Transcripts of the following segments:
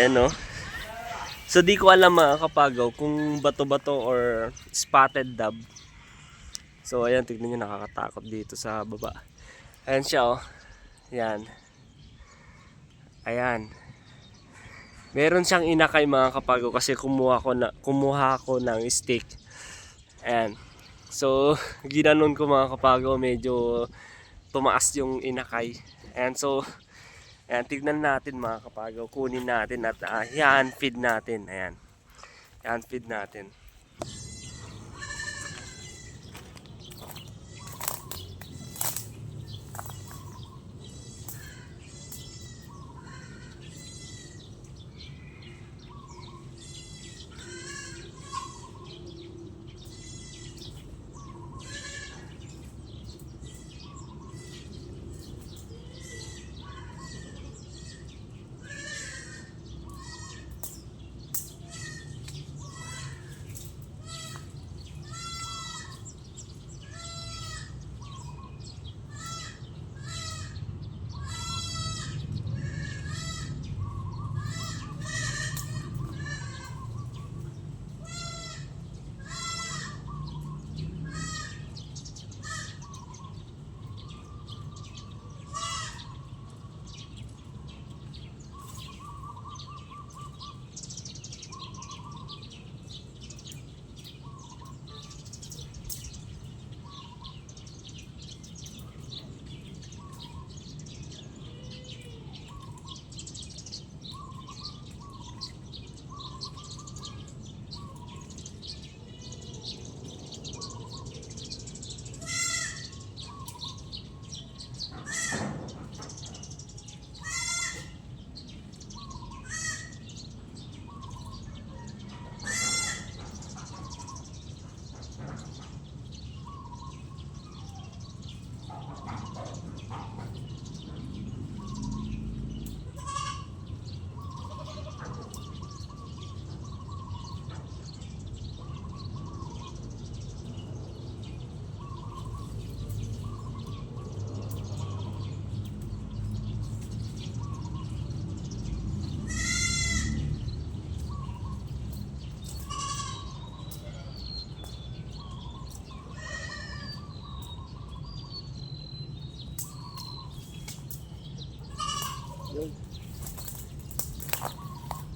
Ano? So di ko alam mga kapagaw kung bato-bato or spotted dove. So ayan, tignan nyo, nakakatakot dito sa baba. Ayan siya oh. Ayan. Ayan. Meron siyang inakay mga kapagaw kasi kumuha ko ng stick. Ayan. So ginanon ko mga kapagaw, medyo tumaas yung inakay. Ayan, so ayan, tignan natin mga kapagaw, kunin natin at yan, feed natin. Ayan. Yan, feed natin.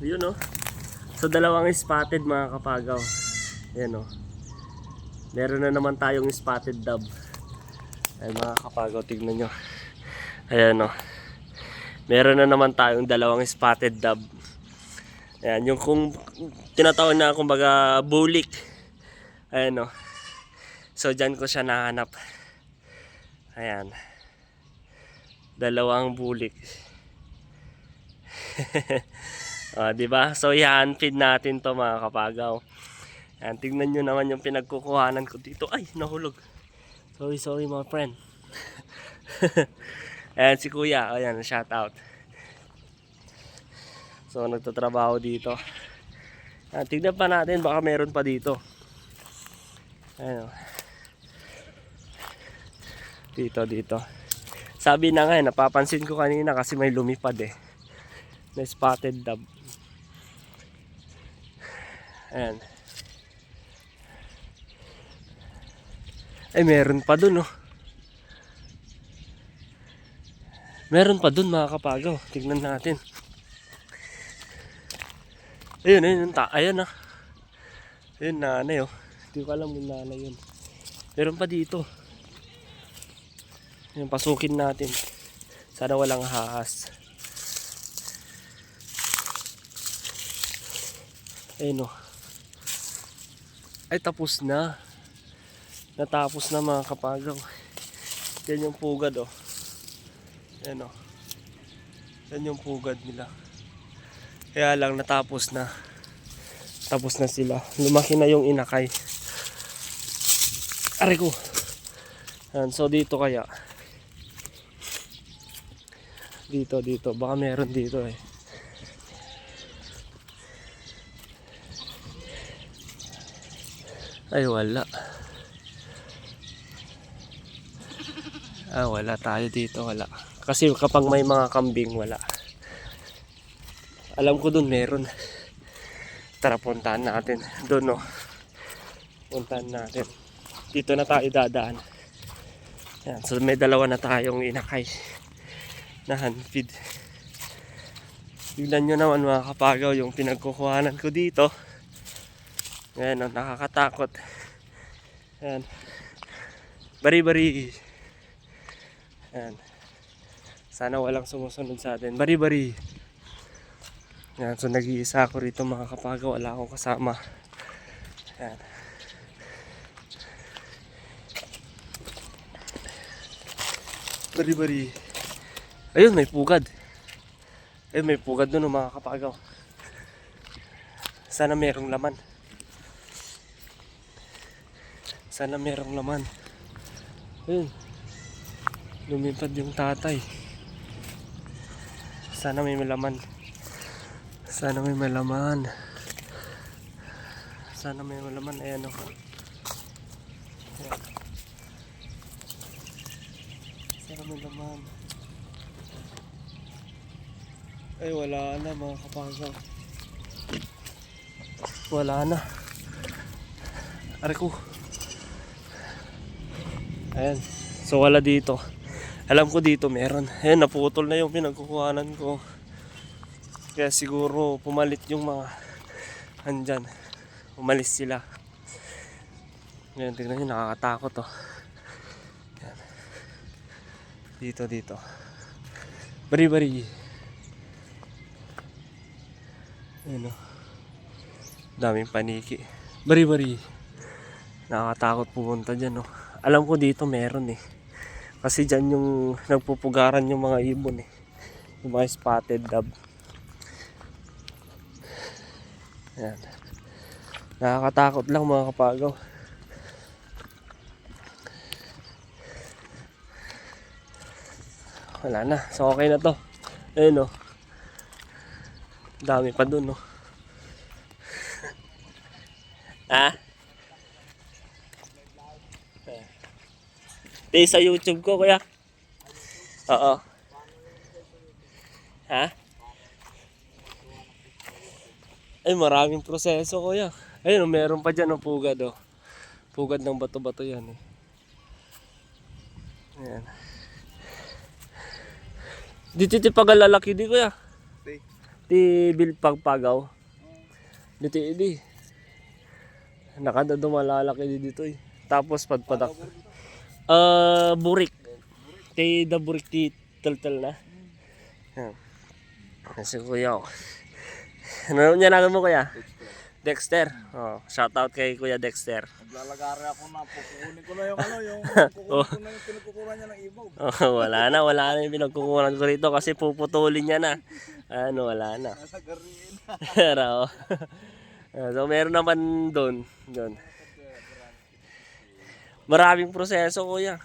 Yun oh. So dalawang spotted mga kapagaw. Ayan oh. Meron na naman tayong spotted dove. Ayan mga kapagaw, tignan nyo. Ayan oh. Meron na naman tayong dalawang spotted dove. Ayan, yung kung tinatawag na kumbaga bulik. Ayan oh. So dyan ko siya nahanap. Ayan. Dalawang bulik. Diba? So yan, feed natin to mga kapagaw. Yan, tignan nyo naman yung pinagkukuhanan ko dito. Ay, nahulog. Sorry my friend. Ayan si kuya. Ayan, shout out. So nagtatrabaho dito. Yan, tignan pa natin, baka meron pa dito. Ayan. Dito. Sabi na nga, napapansin ko kanina kasi may lumipad eh. Na spotted dove. Ayan. Ay, meron pa dun oh. Meron pa dun mga kapagaw. Tignan natin. Ayun. Ayan ah. Ayun, nanay oh. Hindi ko alam yung nanay yun. Meron pa dito. Ayun, pasukin natin. Sana walang hahas. Ayun oh. Ay, tapos na. Natapos na mga kapagaw. Yan yung pugad oh. Yan oh. Yan yung pugad nila. Kaya lang natapos na. Tapos na sila. Lumaki na yung inakay. Aray ko. Yan, so dito kaya. Dito. Baka meron dito eh. Ay, wala. Wala tayo dito, wala. Kasi kapag may mga kambing, wala. Alam ko doon meron. Tara, puntahan natin. Doon, no. Puntahan natin. Dito na tayo dadaan. Yan. So may dalawa na tayong inakay na handfeed. Tignan nyo naman mga kapagaw yung pinagkukuhanan ko dito. Yan, no, nakakatakot. Yan. Bari-bari. Yan. Sana walang sumusunod sa atin. Bari-bari. Yan, so nag-iisa ako rito mga kapagaw. Wala akong kasama. Yan. Bari-bari. Ayun, may pugad. Ayun, may pugad doon mga kapagaw. Sana merong laman. Sana merong laman. Ayun. Lumipad yung tatay. Sana may laman. Sana may malaman. Sana may malaman. Ayan o. Ayan. Sana may laman. Ay, wala na mga kapagaw. Wala na. Aray ko. Ayan. So wala dito. Alam ko dito meron. Ayan, naputol na yung pinagkukuhanan ko. Kaya siguro pumalit yung mga andyan. Umalis sila. Ayan, tignan nyo, nakakatakot oh. Ayan. Dito. Bari-bari. Ayan oh. Daming paniki. Bari-bari. Nakakatakot pumunta dyan oh. Alam ko dito meron eh. Kasi dyan yung nagpupugaran yung mga ibon eh. Yung mga spotted dove. Ayan. Nakakatakot lang mga kapagaw. Wala na. So okay na to. Ayun oh. Dami pa dun oh. Ha? Di sa YouTube ko kuya. Oo. Ha? Ay, maraming proseso kuya. Ayun, meron pa dyan ng pugad oh. Pugad ng bato-bato yan eh. Ayan. Dito pagalalaki di kuya. Di bilpagpagaw. Dito di. Nakada dumalalaki dito eh. Tapos padpadak. Burik. Kay da burik ti tel na. Yan. Kasi kuya oh. Ano niya namin mo kuya? Dexter. Oh, shout out kay Kuya Dexter. Naglalagari ako na pupukunin ko na yung kukunin ko na yung pinagkukunan niya ng ibaw. Oh, wala na yung pinagkukunan ko rito kasi puputulin niya na. Ano, wala na. Nasa gariin. Pero, so meron naman doon. Maraming proseso kuya.